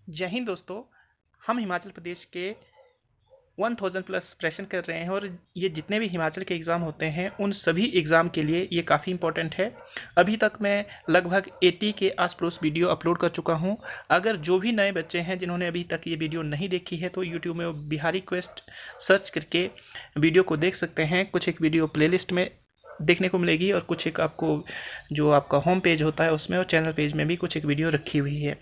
जय हिंद दोस्तों। हम हिमाचल प्रदेश के 1000 प्लस प्रेशन कर रहे हैं और ये जितने भी हिमाचल के एग्ज़ाम होते हैं उन सभी एग्ज़ाम के लिए ये काफ़ी इंपॉर्टेंट है। अभी तक मैं लगभग 80 के आस पड़ोस वीडियो अपलोड कर चुका हूँ। अगर जो भी नए बच्चे हैं जिन्होंने अभी तक ये वीडियो नहीं देखी है तो यूट्यूब में वो बिहारी क्वेस्ट सर्च करके वीडियो को देख सकते हैं। कुछ एक वीडियो प्लेलिस्ट में देखने को मिलेगी और कुछ एक आपको जो आपका होम पेज होता है उसमें और चैनल पेज में भी कुछ एक वीडियो रखी हुई है।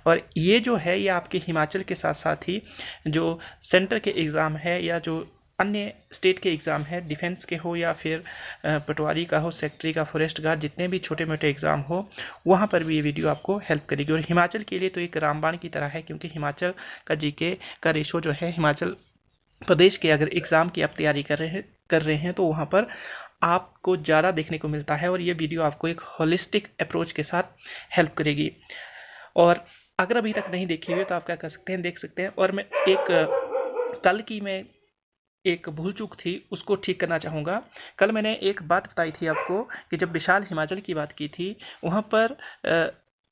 और ये जो है ये आपके हिमाचल के साथ साथ ही जो सेंटर के एग्ज़ाम है या जो अन्य स्टेट के एग्ज़ाम है, डिफेंस के हो या फिर पटवारी का हो, सेक्रेटरी का, फॉरेस्ट गार्ड, जितने भी छोटे मोटे एग्ज़ाम हो वहाँ पर भी ये वीडियो आपको हेल्प करेगी। और हिमाचल के लिए तो एक रामबाण की तरह है, क्योंकि हिमाचल का जीके का रेशो जो है हिमाचल प्रदेश के अगर एग्ज़ाम की आप तैयारी कर रहे हैं तो वहाँ पर आपको ज़्यादा देखने को मिलता है और ये वीडियो आपको एक होलिस्टिक अप्रोच के साथ हेल्प करेगी। और अगर अभी तक नहीं देखी हुई तो आप क्या कर सकते हैं, देख सकते हैं। और मैं कल की मैं एक भूल चूक थी उसको ठीक करना चाहूँगा। कल मैंने एक बात बताई थी आपको कि जब विशाल हिमाचल की बात की थी वहाँ पर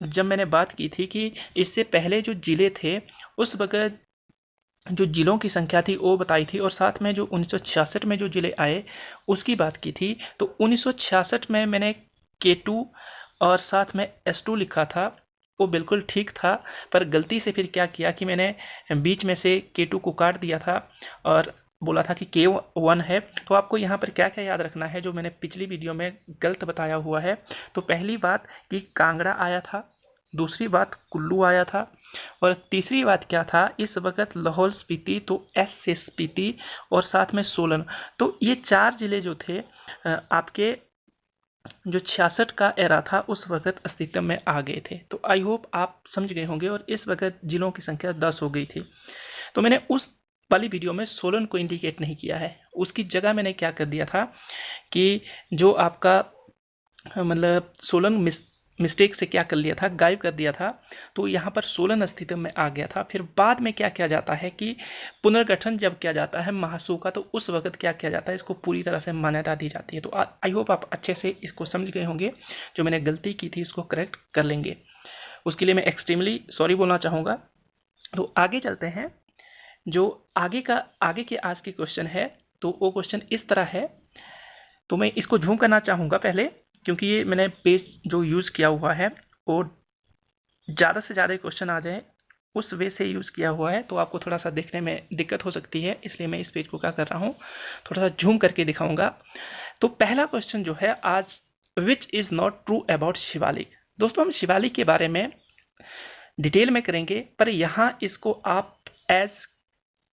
जब मैंने बात की थी कि इससे पहले जो ज़िले थे उस वक़्त जो ज़िलों की संख्या थी वो बताई थी और साथ में जो 1966 में जो ज़िले आए उसकी बात की थी। तो 1966 में मैंने K2 और साथ में S2 लिखा था, वो बिल्कुल ठीक था। पर गलती से फिर क्या किया कि मैंने बीच में से K2 को काट दिया था और बोला था कि K1 है। तो आपको यहाँ पर क्या क्या याद रखना है जो मैंने पिछली वीडियो में गलत बताया हुआ है। तो पहली बात कि कांगड़ा आया था, दूसरी बात कुल्लू आया था और तीसरी बात क्या था, इस वक्त लाहौल स्पीति तो एस से स्पीति और साथ में सोलन। तो ये 4 ज़िले जो थे आपके जो 66 का एरा था उस वक्त अस्तित्व में आ गए थे। तो आई होप आप समझ गए होंगे। और इस वक्त ज़िलों की संख्या 10 हो गई थी। तो मैंने उस वाली वीडियो में सोलन को इंडिकेट नहीं किया है, उसकी जगह मैंने क्या कर दिया था कि जो आपका मतलब सोलन मिस्टेक से क्या कर लिया था, गायब कर दिया था। तो यहाँ पर सोलन अस्तित्व में आ गया था। फिर बाद में क्या किया जाता है कि पुनर्गठन जब किया जाता है महासू का तो उस वक्त क्या किया जाता है, इसको पूरी तरह से मान्यता दी जाती है। तो आई होप आप अच्छे से इसको समझ गए होंगे। जो मैंने गलती की थी इसको करेक्ट कर लेंगे, उसके लिए मैं एक्सट्रीमली सॉरी बोलना चाहूँगा। तो आगे चलते हैं। जो आगे के आज के क्वेश्चन है तो वो क्वेश्चन इस तरह है। तो मैं इसको झूम करना चाहूँगा पहले, क्योंकि ये मैंने पेज जो यूज़ किया हुआ है वो ज़्यादा से ज़्यादा क्वेश्चन आ जाए उस वे से यूज़ किया हुआ है तो आपको थोड़ा सा देखने में दिक्कत हो सकती है, इसलिए मैं इस पेज को क्या कर रहा हूँ थोड़ा सा झूम करके दिखाऊंगा। तो पहला क्वेश्चन जो है आज, which is not true about Shivalik. दोस्तों हम शिवालिक के बारे में डिटेल में करेंगे, पर यहाँ इसको आप एज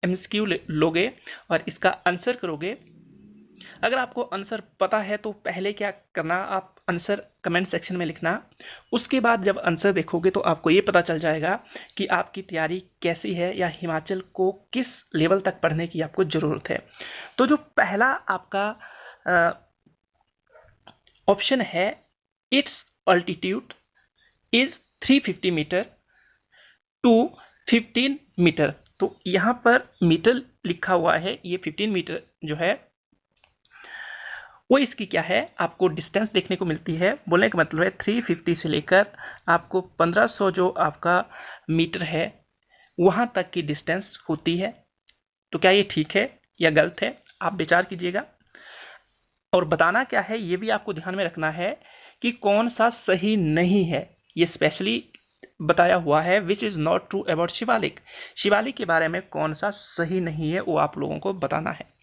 एमसीक्यू लोगे और इसका आंसर करोगे। अगर आपको आंसर पता है तो पहले क्या करना, आप आंसर कमेंट सेक्शन में लिखना। उसके बाद जब आंसर देखोगे तो आपको ये पता चल जाएगा कि आपकी तैयारी कैसी है या हिमाचल को किस लेवल तक पढ़ने की आपको ज़रूरत है। तो जो पहला आपका ऑप्शन है, it's altitude is 350 metre to 15 metre. तो यहाँ पर मीटर लिखा हुआ है, ये 15 मीटर जो है वो इसकी क्या है, आपको डिस्टेंस देखने को मिलती है। बोलने का मतलब है 350 से लेकर आपको 1500 जो आपका मीटर है वहाँ तक की डिस्टेंस होती है। तो क्या ये ठीक है या गलत है, आप विचार कीजिएगा। और बताना क्या है ये भी आपको ध्यान में रखना है कि कौन सा सही नहीं है। ये स्पेशली बताया हुआ है which is not true about Shivalik. Shivalik के बारे में कौन सा सही नहीं है वो आप लोगों को बताना है।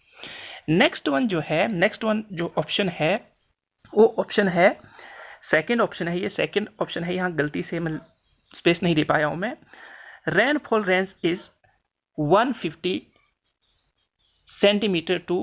नेक्स्ट वन जो ऑप्शन है वो ऑप्शन है, सेकंड ऑप्शन है। ये सेकंड ऑप्शन है, यहाँ गलती से मैं स्पेस नहीं दे पाया हूँ मैं। Rainfall range is 150 centimetre to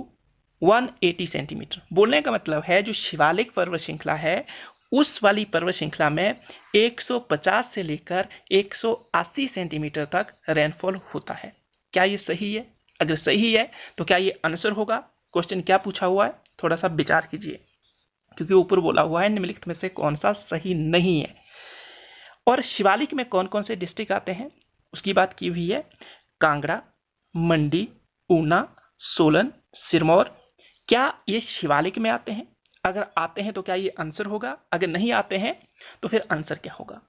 180 centimetre. बोलने का मतलब है जो शिवालिक पर्वत श्रृंखला है उस वाली पर्वत श्रृंखला में 150 से लेकर 180 सेंटीमीटर तक रेनफॉल होता है। क्या ये सही है? अगर सही है तो क्या ये आंसर होगा? क्वेश्चन क्या पूछा हुआ है, थोड़ा सा विचार कीजिए, क्योंकि ऊपर बोला हुआ है निम्नलिखित में से कौन सा सही नहीं है। और शिवालिक में कौन कौन से डिस्ट्रिक्ट आते हैं उसकी बात की हुई है। कांगड़ा, मंडी, ऊना, सोलन, सिरमौर। क्या ये शिवालिक में आते हैं? अगर आते हैं तो क्या ये आंसर होगा? अगर नहीं आते हैं तो फिर आंसर क्या होगा?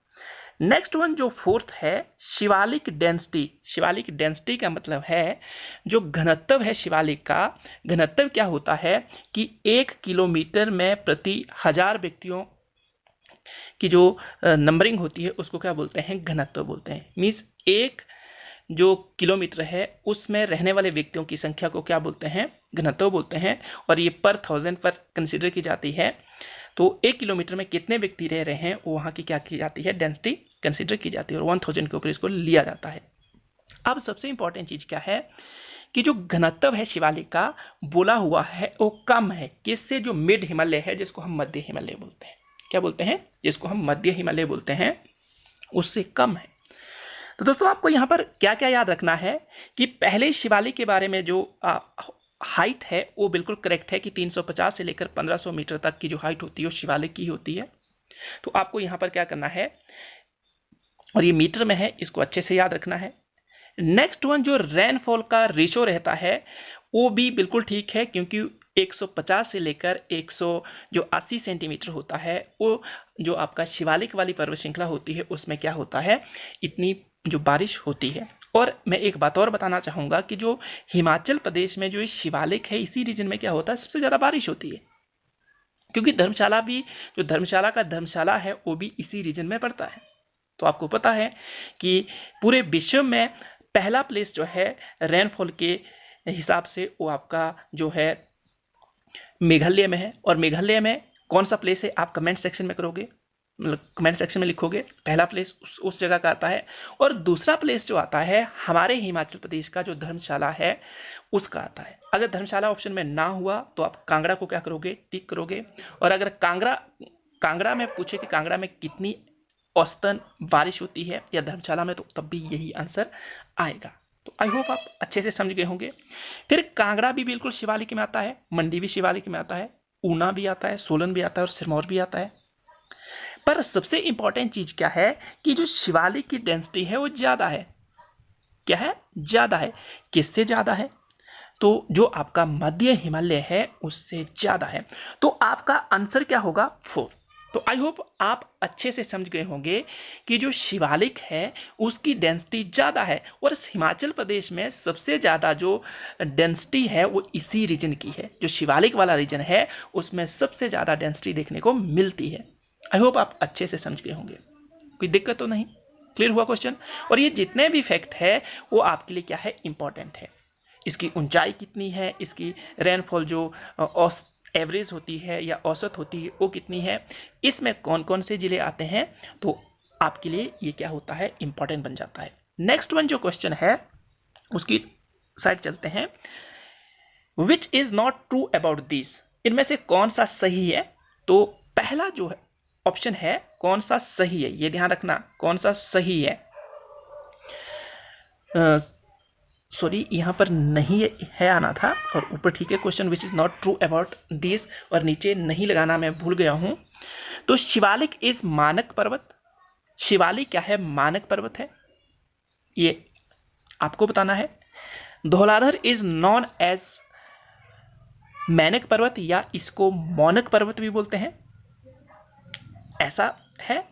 नेक्स्ट वन जो फोर्थ है, शिवालिक डेंसिटी। शिवालिक डेंसिटी का मतलब है जो घनत्व है शिवालिक का। घनत्व क्या होता है कि 1 किलोमीटर में प्रति 1000 व्यक्तियों की जो नंबरिंग होती है उसको क्या बोलते हैं, घनत्व बोलते हैं। मीन्स 1 जो किलोमीटर है उसमें रहने वाले व्यक्तियों की संख्या को क्या बोलते हैं, घनत्व बोलते हैं। और ये पर 1000 पर कंसिडर की जाती है। तो 1 किलोमीटर में कितने व्यक्ति रह रहे हैं वो वहाँ की क्या की जाती है, डेंसिटी कंसिडर की जाती है, और 1000 के ऊपर इसको लिया जाता है। अब सबसे इंपॉर्टेंट चीज़ क्या है कि जो घनत्व है शिवालिक का बोला हुआ है वो कम है किससे, जो मिड हिमालय है जिसको हम मध्य हिमालय बोलते हैं। क्या बोलते हैं, जिसको हम मध्य हिमालय बोलते हैं, उससे कम है। तो दोस्तों आपको यहाँ पर क्या क्या याद रखना है कि पहले शिवालिक के बारे में जो हाइट है वो बिल्कुल करेक्ट है कि 350 से लेकर 1500 मीटर तक की जो हाइट होती है वो शिवालिक की होती है। तो आपको यहाँ पर क्या करना है, और ये मीटर में है, इसको अच्छे से याद रखना है। नेक्स्ट वन जो रेनफॉल का रेशो रहता है वो भी बिल्कुल ठीक है, क्योंकि 150 से लेकर 180 सेंटीमीटर होता है वो जो आपका शिवालिक वाली पर्वत श्रृंखला होती है उसमें क्या होता है, इतनी जो बारिश होती है। और मैं एक बात और बताना चाहूँगा कि जो हिमाचल प्रदेश में जो शिवालिक है इसी रीजन में क्या होता है, सबसे ज़्यादा बारिश होती है। क्योंकि धर्मशाला भी, जो धर्मशाला का धर्मशाला है वो भी इसी रीजन में पड़ता है। तो आपको पता है कि पूरे विश्व में पहला प्लेस जो है रेनफॉल के हिसाब से वो आपका जो है मेघालय में है। और मेघालय में कौन सा प्लेस है आप कमेंट सेक्शन में करोगे, मतलब कमेंट सेक्शन में लिखोगे। पहला प्लेस उस जगह का आता है, और दूसरा प्लेस जो आता है हमारे हिमाचल प्रदेश का जो धर्मशाला है उसका आता है। अगर धर्मशाला ऑप्शन में ना हुआ तो आप कांगड़ा को क्या करोगे, टिक करोगे। और अगर कांगड़ा में पूछे कि कांगड़ा में कितनी औसतन बारिश होती है या धर्मशाला में, तो तब भी यही आंसर आएगा। तो आई होप आप अच्छे से समझ गए होंगे। फिर कांगड़ा भी बिल्कुल शिवालिक में आता है, मंडी भी शिवालिक में आता है, ऊना भी आता है, सोलन भी आता है और सिरमौर भी आता है। पर सबसे इंपॉर्टेंट चीज क्या है कि जो शिवालिक की डेंसिटी है वो ज्यादा है। क्या है, ज्यादा है। किससे ज्यादा है, तो जो आपका मध्य हिमालय है उससे ज्यादा है। तो आपका आंसर क्या होगा, 4। तो आई होप आप अच्छे से समझ गए होंगे कि जो शिवालिक है उसकी डेंसिटी ज़्यादा है, और हिमाचल प्रदेश में सबसे ज़्यादा जो डेंसिटी है वो इसी रीजन की है। जो शिवालिक वाला रीजन है उसमें सबसे ज़्यादा डेंसिटी देखने को मिलती है। आई होप आप अच्छे से समझ गए होंगे, कोई दिक्कत तो नहीं, क्लियर हुआ क्वेश्चन। और ये जितने भी फैक्ट है वो आपके लिए क्या है, इंपॉर्टेंट है। इसकी ऊंचाई कितनी है, इसकी रेनफॉल जो एवरेज होती है या औसत होती है वो कितनी है, इसमें कौन कौन से जिले आते हैं, तो आपके लिए ये क्या होता है, इंपॉर्टेंट बन जाता है। नेक्स्ट वन जो क्वेश्चन है उसकी साइड चलते हैं। Which is not true about this, इनमें से कौन सा सही है। तो पहला जो है ऑप्शन है कौन सा सही है, ये ध्यान रखना कौन सा सही है। सॉरी यहाँ पर नहीं है आना था, और ऊपर ठीक है question which is not true about this, और नीचे नहीं लगाना मैं भूल गया हूँ। तो शिवालिक इज मानक पर्वत। शिवालिक क्या है, मानक पर्वत है, ये आपको बताना है। धौलाधर इज नॉन एज मैनक पर्वत, या इसको मौनक पर्वत भी बोलते हैं, ऐसा है।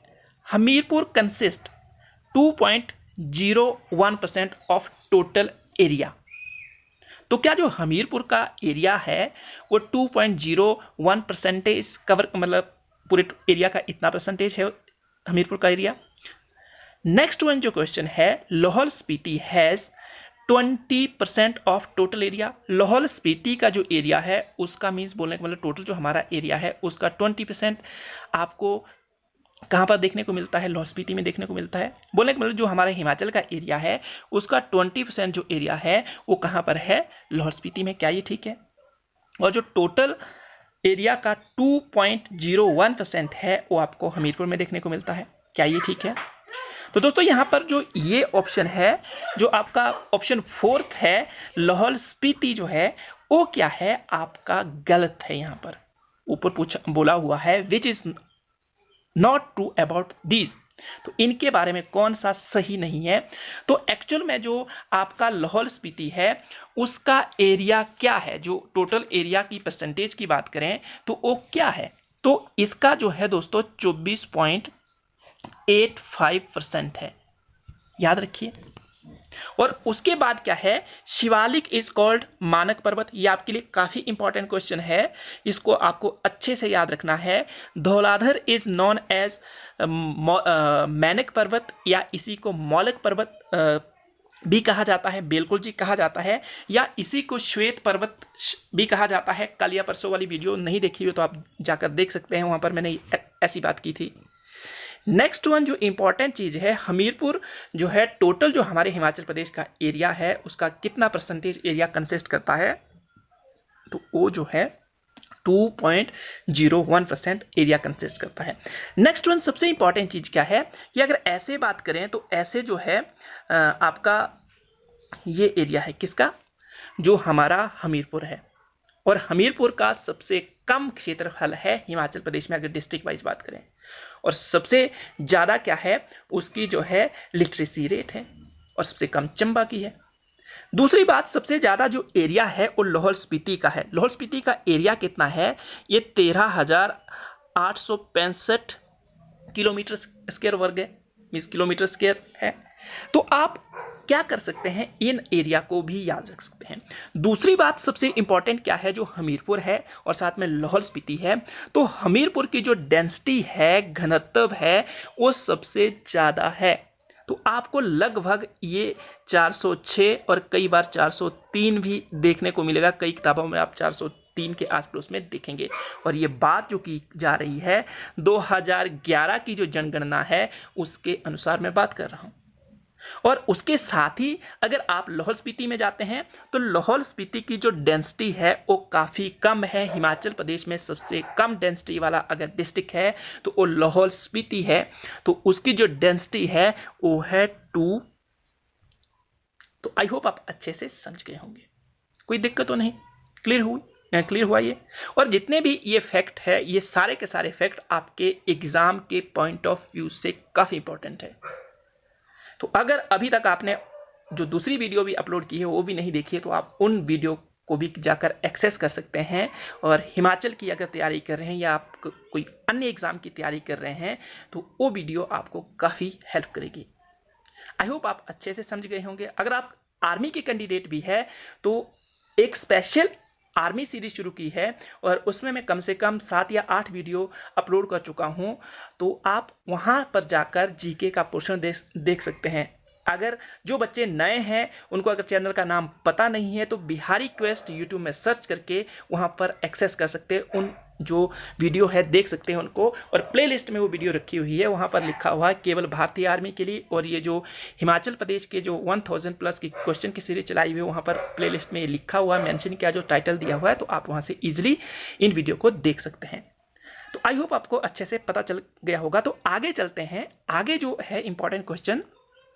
Hamirpur consist 2.01% of total area. तो क्या जो हमीरपुर का एरिया है वो 2.01% कवर, मतलब पूरे एरिया का इतना परसेंटेज है हमीरपुर का एरिया। नेक्स्ट वन जो क्वेश्चन है, Lahaul Spiti has 20% of total area. Lahaul Spiti का जो एरिया है उसका मीन्स बोलने का मतलब टोटल जो हमारा एरिया है उसका 20% आपको कहाँ पर देखने को मिलता है, लाहौल स्पीति में देखने को मिलता है। बोलने का मतलब जो हमारे हिमाचल का एरिया है उसका 20% जो एरिया है वो कहाँ पर है, लाहौल स्पीति में। क्या ये ठीक है। और जो टोटल एरिया का 2.01% है वो आपको हमीरपुर में देखने को मिलता है। क्या ये ठीक है। तो दोस्तों यहाँ पर जो ये ऑप्शन है, जो आपका ऑप्शन 4 है, लाहौल स्पीति जो है वो क्या है, आपका गलत है। यहाँ पर ऊपर बोला हुआ है which is not true about this, तो इनके बारे में कौन सा सही नहीं है। तो एक्चुअल में जो आपका लाहौल स्पीति है उसका एरिया क्या है, जो टोटल एरिया की परसेंटेज की बात करें तो वो क्या है, तो इसका जो है दोस्तों 0.85% है, याद रखिए। और उसके बाद क्या है, शिवालिक इज कॉल्ड मानक पर्वत, ये आपके लिए काफी इंपॉर्टेंट क्वेश्चन है, इसको आपको अच्छे से याद रखना है। धौलाधर इज नॉन एज मैनक पर्वत, या इसी को मौलक पर्वत भी कहा जाता है, बिल्कुल जी कहा जाता है, या इसी को श्वेत पर्वत भी कहा जाता है। कल या परसों वाली वीडियो नहीं देखी हो तो आप जाकर देख सकते हैं, वहां पर मैंने ऐसी बात की थी। नेक्स्ट वन जो इंपॉर्टेंट चीज है, हमीरपुर जो है टोटल जो हमारे हिमाचल प्रदेश का एरिया है उसका कितना परसेंटेज एरिया कंसिस्ट करता है, तो वो जो है 2.01% एरिया कंसिस्ट करता है। नेक्स्ट वन सबसे इंपॉर्टेंट चीज क्या है कि अगर ऐसे बात करें तो ऐसे जो है आपका ये एरिया है किसका, जो हमारा हमीरपुर है, और हमीरपुर का सबसे कम क्षेत्रफल है हिमाचल प्रदेश में अगर डिस्ट्रिक्ट वाइज बात करें, और सबसे ज़्यादा क्या है उसकी जो है लिटरेसी रेट है, और सबसे कम चंबा की है। दूसरी बात, सबसे ज़्यादा जो एरिया है वो लाहौल स्पीति का है। लाहौल स्पीति का एरिया कितना है, ये 13,865 किलोमीटर स्क्वायर वर्ग है, मीन्स किलोमीटर स्क्वायर है। तो आप क्या कर सकते हैं, इन एरिया को भी याद रख सकते हैं। दूसरी बात सबसे इंपॉर्टेंट क्या है, जो हमीरपुर है और साथ में लाहौल स्पीति है, तो हमीरपुर की जो डेंसिटी है, घनत्व है, वो सबसे ज़्यादा है। तो आपको लगभग ये 406 और कई बार 403 भी देखने को मिलेगा, कई किताबों में आप 403 के आसपास में देखेंगे। और ये बात जो की जा रही है 2011 की जो जनगणना है उसके अनुसार मैं बात कर रहा हूँ। और उसके साथ ही अगर आप लाहौल स्पीति में जाते हैं तो लाहौल स्पीति की जो डेंसिटी है वो काफ़ी कम है। हिमाचल प्रदेश में सबसे कम डेंसिटी वाला अगर डिस्ट्रिक्ट है तो वो लाहौल स्पीति है, तो उसकी जो डेंसिटी है वो है 2। तो आई होप आप अच्छे से समझ गए होंगे, कोई दिक्कत तो नहीं, क्लियर हुआ ये। और जितने भी ये फैक्ट है, ये सारे के सारे फैक्ट आपके एग्जाम के पॉइंट ऑफ व्यू से काफ़ी इंपॉर्टेंट है। तो अगर अभी तक आपने जो दूसरी वीडियो भी अपलोड की है वो भी नहीं देखी है तो आप उन वीडियो को भी जाकर एक्सेस कर सकते हैं। और हिमाचल की अगर तैयारी कर रहे हैं या आप कोई अन्य एग्ज़ाम की तैयारी कर रहे हैं तो वो वीडियो आपको काफ़ी हेल्प करेगी। आई होप आप अच्छे से समझ गए होंगे। अगर आप आर्मी के कैंडिडेट भी है तो एक स्पेशल आर्मी सीरीज शुरू की है और उसमें मैं कम से कम 7 या 8 वीडियो अपलोड कर चुका हूं, तो आप वहां पर जाकर जीके का पोर्शन देख सकते हैं। अगर जो बच्चे नए हैं उनको अगर चैनल का नाम पता नहीं है तो बिहारी क्वेस्ट यूट्यूब में सर्च करके वहां पर एक्सेस कर सकते हैं, उन जो वीडियो है देख सकते हैं उनको। और प्लेलिस्ट में वो वीडियो रखी हुई है, वहाँ पर लिखा हुआ है केवल भारतीय आर्मी के लिए। और ये जो हिमाचल प्रदेश के जो 1000 प्लस की क्वेश्चन की सीरीज चलाई हुई है वहाँ पर प्लेलिस्ट में लिखा हुआ है, मेंशन किया, जो टाइटल दिया हुआ है, तो आप वहाँ से ईजिली इन वीडियो को देख सकते हैं। तो आई होप आपको अच्छे से पता चल गया होगा। तो आगे चलते हैं। आगे जो है important question,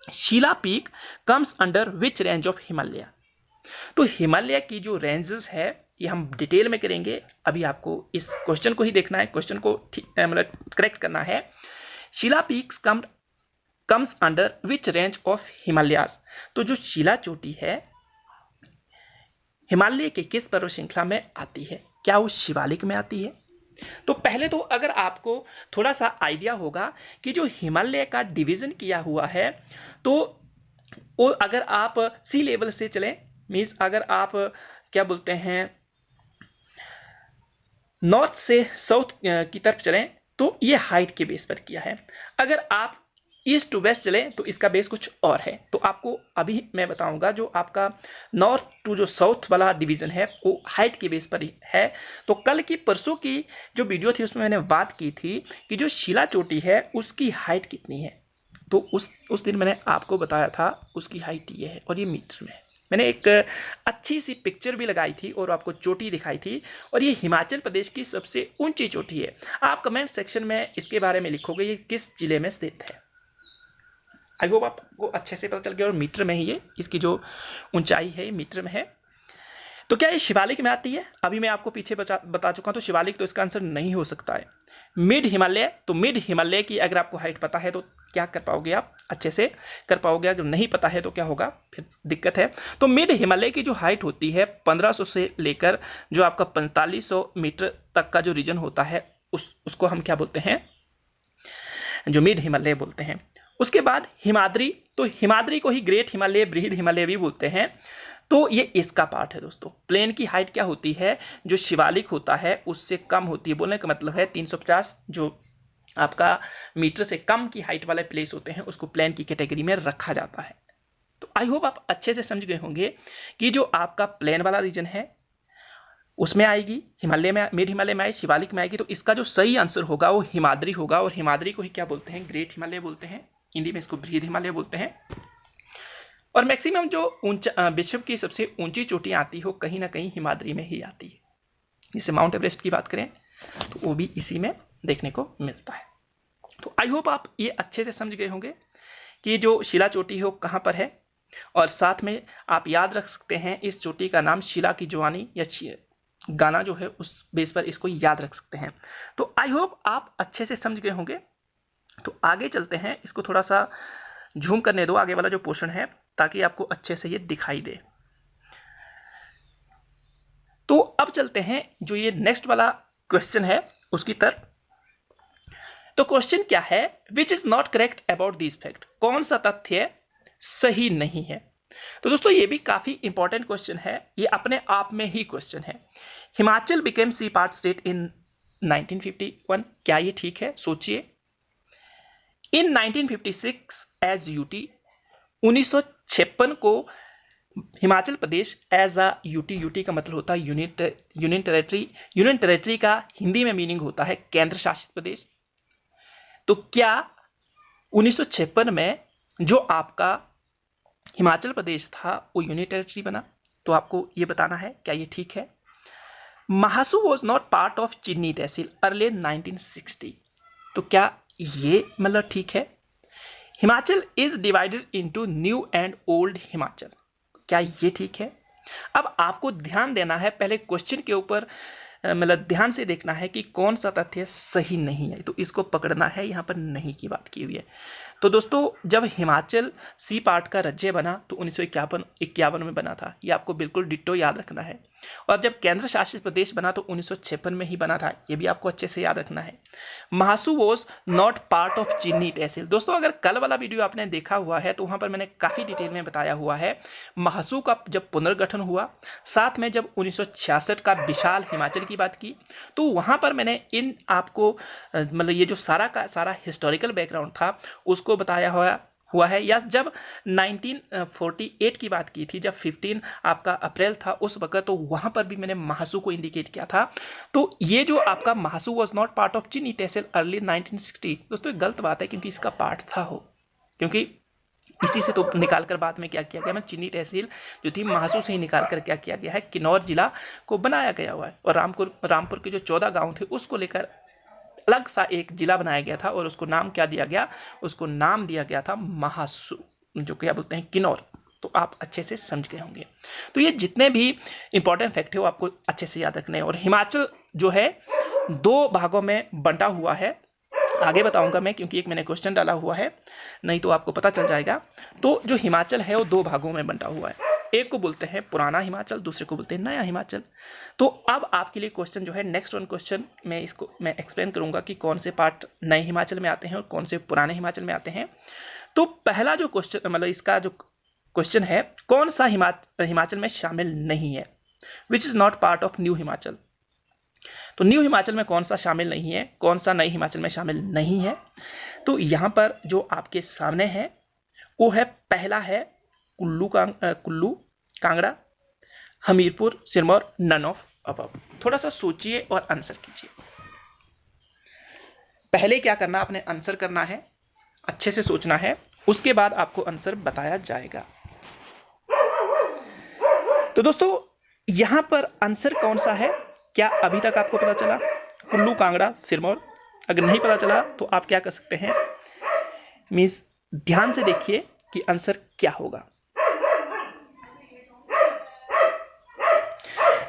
Shila peak comes under which range of Himalaya. तो हिमालय की जो रेंजेस है ये हम डिटेल में करेंगे, अभी आपको इस क्वेश्चन को ही देखना है, क्वेश्चन को मतलब करेक्ट करना है। Shila peaks comes under which range of Himalayas. तो जो शीला चोटी है हिमालय के किस पर्वत श्रृंखला में आती है, क्या वो शिवालिक में आती है? तो पहले तो अगर आपको थोड़ा सा आइडिया होगा कि जो हिमालय का डिवीजन किया हुआ है तो वो अगर आप सी लेवल से चलें, मीन्स अगर आप क्या बोलते हैं नॉर्थ से साउथ की तरफ चलें तो ये हाइट के बेस पर किया है। अगर आप ईस्ट टू वेस्ट चलें तो इसका बेस कुछ और है। तो आपको अभी मैं बताऊंगा जो आपका नॉर्थ टू जो साउथ वाला डिवीजन है वो हाइट के बेस पर है। तो कल की परसों की जो वीडियो थी उसमें मैंने बात की थी कि जो शीला चोटी है उसकी हाइट कितनी है, तो उस दिन मैंने आपको बताया था उसकी हाइट ये है और ये मीटर में है। मैंने एक अच्छी सी पिक्चर भी लगाई थी और आपको चोटी दिखाई थी, और ये हिमाचल प्रदेश की सबसे ऊंची चोटी है। आप कमेंट सेक्शन में इसके बारे में लिखोगे ये किस जिले में स्थित है। आई होप आपको अच्छे से पता चल गया। और मीटर में ही ये इसकी जो ऊंचाई है मीटर में है। तो क्या ये शिवालिक में आती है? अभी मैं आपको पीछे बता चुका हूँ, तो शिवालिक तो इसका आंसर नहीं हो सकता है। मिड हिमालय, तो मिड हिमालय की अगर आपको हाइट पता है तो क्या कर पाओगे, आप अच्छे से कर पाओगे। अगर नहीं पता है तो क्या होगा, फिर दिक्कत है। तो मिड हिमालय की जो हाइट होती है 1500 से लेकर जो आपका 4500 मीटर तक का जो रीजन होता है उसको हम क्या बोलते हैं, जो मिड हिमालय बोलते हैं। उसके बाद हिमाद्री, तो हिमाद्री को ही ग्रेट हिमालय, बृहद हिमालय भी बोलते हैं। तो ये इसका पार्ट है दोस्तों। प्लेन की हाइट क्या होती है, जो शिवालिक होता है उससे कम होती है। बोलने का मतलब है 350 जो आपका मीटर से कम की हाइट वाले प्लेस होते हैं उसको प्लेन की कैटेगरी में रखा जाता है। तो आई होप आप अच्छे से समझ गए होंगे कि जो आपका प्लेन वाला रीजन है उसमें आएगी, हिमालय में, मिड हिमालय में आएगी, शिवालिक में आएगी। तो इसका जो सही आंसर होगा वो हिमाद्री होगा, और हिमाद्री को ही क्या बोलते हैं, ग्रेट हिमालय बोलते हैं। हिंदी में इसको बृहद हिमालय बोलते हैं। और मैक्सिमम जो ऊंचा विश्व की सबसे ऊंची चोटियां आती हो कहीं ना कहीं हिमाद्री में ही आती है। जैसे माउंट एवरेस्ट की बात करें तो वो भी इसी में देखने को मिलता है। तो आई होप आप ये अच्छे से समझ गए होंगे कि जो शिला चोटी है वो कहाँ पर है, और साथ में आप याद रख सकते हैं इस चोटी का नाम शिला की जवानी या गाना जो है उस बेस पर इसको याद रख सकते हैं। तो आई होप आप अच्छे से समझ गए होंगे। तो आगे चलते हैं, इसको थोड़ा सा झूम करने दो आगे वाला जो पोर्शन है, ताकि आपको अच्छे से ये दिखाई दे। तो अब चलते हैं जो ये नेक्स्ट वाला क्वेश्चन है उसकी तरफ। तो क्वेश्चन क्या है, which is not correct about this fact, कौन सा तथ्य सही नहीं है। तो दोस्तों ये भी काफी इंपॉर्टेंट क्वेश्चन है, ये अपने आप में ही क्वेश्चन है। Himachal became C part state in 1951, क्या ये ठीक है, सोचिए। इन 1956 एज यूटी, 1956 को Himachal Pradesh as a UT, UT का मतलब होता है यूनियन टेरेटरी, यूनियन टेरेटरी का हिंदी में मीनिंग होता है केंद्र शासित प्रदेश। तो क्या 1956 में जो आपका हिमाचल प्रदेश था वो यूनियन टेरेटरी बना, तो आपको ये बताना है क्या ये ठीक है। Mahasu was not part of चिन्नी तहसील अर्ली 1960, तो क्या ये मतलब ठीक है। Himachal is divided into new and old Himachal, क्या ये ठीक है। अब आपको ध्यान देना है पहले क्वेश्चन के ऊपर, मतलब ध्यान से देखना है कि कौन सा तथ्य सही नहीं है, तो इसको पकड़ना है, यहाँ पर नहीं की बात की हुई है। तो दोस्तों जब हिमाचल सी पार्ट का राज्य बना तो 1951 में बना था, ये आपको बिल्कुल डिट्टो याद रखना है। और जब केंद्र शासित प्रदेश बना तो 1956 में ही बना था, ये भी आपको अच्छे से याद रखना है। Mahasu was not part of चिन्नी तहसील। दोस्तों अगर कल वाला वीडियो आपने देखा हुआ है तो वहाँ पर मैंने काफ़ी डिटेल में बताया हुआ है महासू का जब पुनर्गठन हुआ, साथ में जब 1966 का विशाल हिमाचल की बात की, तो वहाँ पर मैंने इन आपको मतलब ये जो सारा का सारा हिस्टोरिकल बैकग्राउंड था उसको बताया हुआ है। या जब 1948 की बात की थी, जब 15 आपका अप्रैल था उस वक्त, तो वहां पर भी मैंने महासू को इंडिकेट किया था। तो ये जो आपका Mahasu was not part of चिन्नी तहसील अर्ली 1960, दोस्तों गलत बात है क्योंकि इसका पार्ट था हो, क्योंकि इसी से तो निकाल कर बाद में क्या किया गया, मैं चिन्नी तहसील जो थी महासू से ही निकाल कर क्या किया गया है, किन्नौर जिला को बनाया गया हुआ है। और रामपुर के जो 14 गाँव थे उसको लेकर अलग सा एक जिला बनाया गया था और उसको नाम क्या दिया गया, उसको नाम दिया गया था महासू, जो क्या बोलते हैं किन्नौर। तो आप अच्छे से समझ गए होंगे। तो ये जितने भी इंपॉर्टेंट फैक्ट है वो आपको अच्छे से याद रखने हैं। और हिमाचल जो है 2 भागों में बंटा हुआ है, आगे बताऊंगा मैं क्योंकि एक मैंने क्वेश्चन डाला हुआ है, नहीं तो आपको पता चल जाएगा। तो जो हिमाचल है वो 2 भागों में बंटा हुआ है, एक को बोलते हैं पुराना हिमाचल, दूसरे को बोलते हैं नया हिमाचल। तो अब आपके लिए क्वेश्चन जो है नेक्स्ट वन क्वेश्चन में इसको मैं एक्सप्लेन करूंगा कि कौन से पार्ट नए हिमाचल में आते हैं और कौन से पुराने हिमाचल में आते हैं। तो पहला जो क्वेश्चन मतलब इसका जो क्वेश्चन है, कौन सा हिमाचल में शामिल नहीं है, which is not part of new Himachal. तो न्यू हिमाचल में कौन सा शामिल नहीं है, कौन सा नए हिमाचल में शामिल नहीं है। तो यहाँ पर जो आपके सामने है वो है, पहला है Kullu Kangra, Hamirpur, Sirmaur, none of above. थोड़ा सा सोचिए और आंसर कीजिए। पहले क्या करना, आपने आंसर करना है, अच्छे से सोचना है, उसके बाद आपको आंसर बताया जाएगा। तो दोस्तों यहां पर आंसर कौन सा है, क्या अभी तक आपको पता चला? कुल्लू, कांगड़ा, सिरमौर। अगर नहीं पता चला तो आप क्या कर सकते हैं, मीन्स ध्यान से देखिए कि आंसर क्या होगा।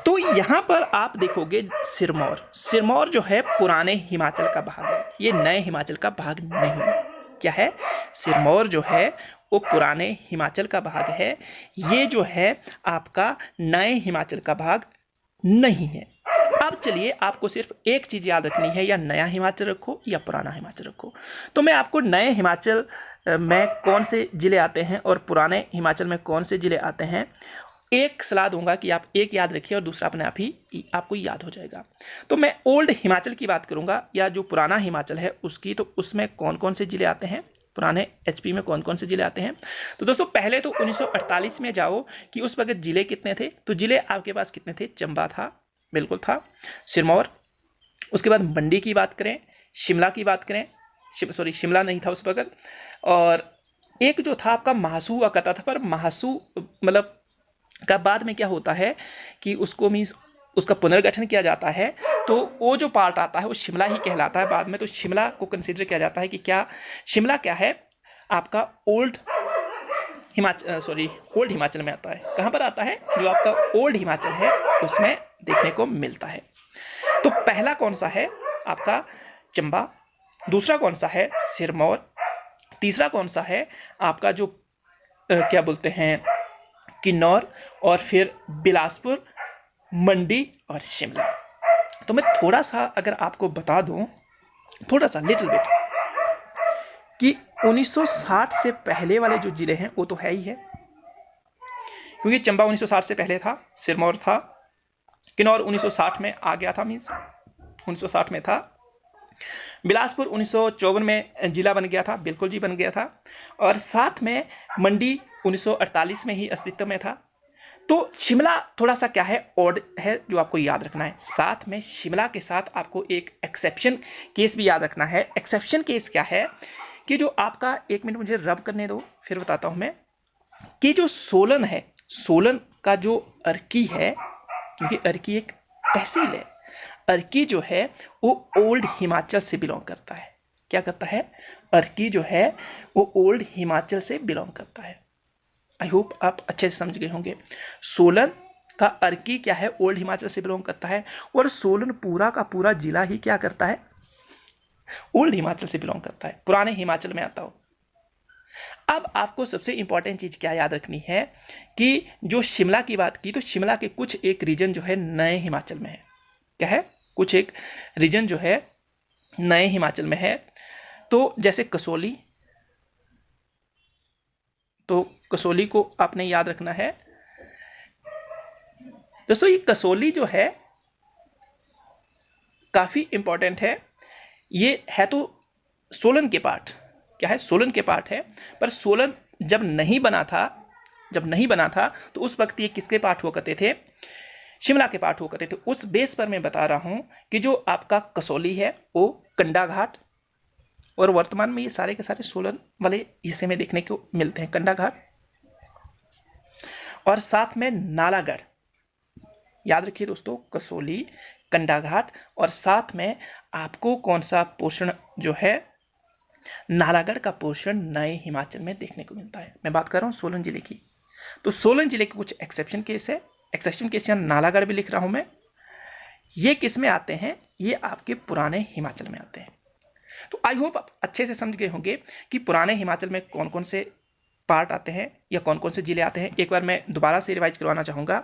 तो यहां पर आप देखोगे सिरमौर जो है पुराने हिमाचल का भाग है, ये नए हिमाचल का भाग नहीं है। क्या है, सिरमौर जो है वो पुराने हिमाचल का भाग है, ये जो है आपका नए हिमाचल का भाग नहीं है। अब चलिए आपको सिर्फ एक चीज़ याद रखनी है, या नया हिमाचल रखो या पुराना हिमाचल रखो। तो मैं आपको नए हिमाचल में कौन से ज़िले आते हैं और पुराने हिमाचल में कौन से ज़िले आते हैं, एक सलाह दूंगा कि आप एक याद रखिए और दूसरा अपने आप ही आपको याद हो जाएगा। तो मैं ओल्ड हिमाचल की बात करूंगा, या जो पुराना हिमाचल है उसकी, तो उसमें कौन कौन से ज़िले आते हैं, पुराने एचपी में कौन कौन से ज़िले आते हैं। तो दोस्तों पहले तो 1948 में जाओ कि उस वक्त ज़िले कितने थे। तो ज़िले आपके पास कितने थे, चंबा था, बिल्कुल था, सिरमौर, उसके बाद मंडी की बात करें, शिमला की बात करें, सॉरी शिमला नहीं था उस वक्त, और एक जो था आपका महासू हुआ करता था, पर महासू मतलब का बाद में क्या होता है कि उसको मीन्स उसका पुनर्गठन किया जाता है, तो वो जो पार्ट आता है वो शिमला ही कहलाता है बाद में। तो शिमला को कंसीडर किया जाता है कि क्या शिमला क्या है, आपका ओल्ड हिमाचल में आता है। कहाँ पर आता है, जो आपका ओल्ड हिमाचल है उसमें देखने को मिलता है। तो पहला कौन सा है आपका चंबा, दूसरा कौन सा है सिरमौर, तीसरा कौन सा है आपका जो क्या बोलते हैं किन्नौर, और फिर बिलासपुर, मंडी और शिमला। तो मैं थोड़ा सा अगर आपको बता दूं, थोड़ा सा लिटिल बिट, कि 1960 से पहले वाले जो जिले हैं वो तो है ही है, क्योंकि चंबा 1960 से पहले था, सिरमौर था, किन्नौर 1960 में आ गया था, मीन्स 1960 में था, बिलासपुर 1954 में जिला बन गया था, बिल्कुल जी बन गया था, और साथ में मंडी 1948 में ही अस्तित्व में था। तो शिमला थोड़ा सा क्या है, ऑड है, जो आपको याद रखना है। साथ में शिमला के साथ आपको एक एक्सेप्शन केस भी याद रखना है। एक्सेप्शन केस क्या है कि जो आपका, एक मिनट मुझे रब करने दो फिर बताता हूं मैं, कि जो सोलन है, सोलन का जो अर्की है, क्योंकि अर्की एक तहसील है, अर्की जो है वो ओल्ड हिमाचल से बिलोंग करता है। क्या करता है, अर्की जो है वो ओल्ड हिमाचल से बिलोंग करता है। आई होप आप अच्छे से समझ गए होंगे। सोलन का अर्की क्या है, ओल्ड हिमाचल से बिलोंग करता है, और सोलन पूरा का पूरा जिला ही क्या करता है, ओल्ड हिमाचल से बिलोंग करता है, पुराने हिमाचल में आता हो। अब आपको सबसे इंपॉर्टेंट चीज क्या याद रखनी है कि जो शिमला की बात की, तो शिमला के कुछ एक रीजन जो है नए हिमाचल में है। क्या है, कुछ एक रीजन जो है नए हिमाचल में है। तो जैसे कसौली, तो कसौली को आपने याद रखना है। दोस्तों ये कसौली जो है काफी इंपॉर्टेंट है, ये है तो सोलन के पार्ट, क्या है, सोलन के पार्ट है, पर सोलन जब नहीं बना था तो उस वक्त ये किसके पार्ट हुआ करते थे, शिमला के पार्ट हुआ करते थे। उस बेस पर मैं बता रहा हूं कि जो आपका कसौली है वो कंडाघाट, और वर्तमान में ये सारे के सारे सोलन वाले हिस्से में देखने को मिलते हैं, कंडाघाट, और साथ में नालागढ़। याद रखिए दोस्तों, कसौली, कंडाघाट, और साथ में आपको कौन सा पोर्शन जो है, नालागढ़ का पोर्शन नए हिमाचल में देखने को मिलता है। मैं बात कर रहा हूँ सोलन जिले की। तो सोलन जिले के कुछ एक्सेप्शन केस है, एक्सेप्शन केस यहाँ नालागढ़ भी लिख रहा हूँ मैं। ये किस में आते हैं, ये आपके पुराने हिमाचल में आते हैं। तो आई होप आप अच्छे से समझ गए होंगे कि पुराने हिमाचल में कौन कौन से पार्ट आते हैं या कौन कौन से जिले आते हैं। एक बार मैं दोबारा से रिवाइज करवाना चाहूँगा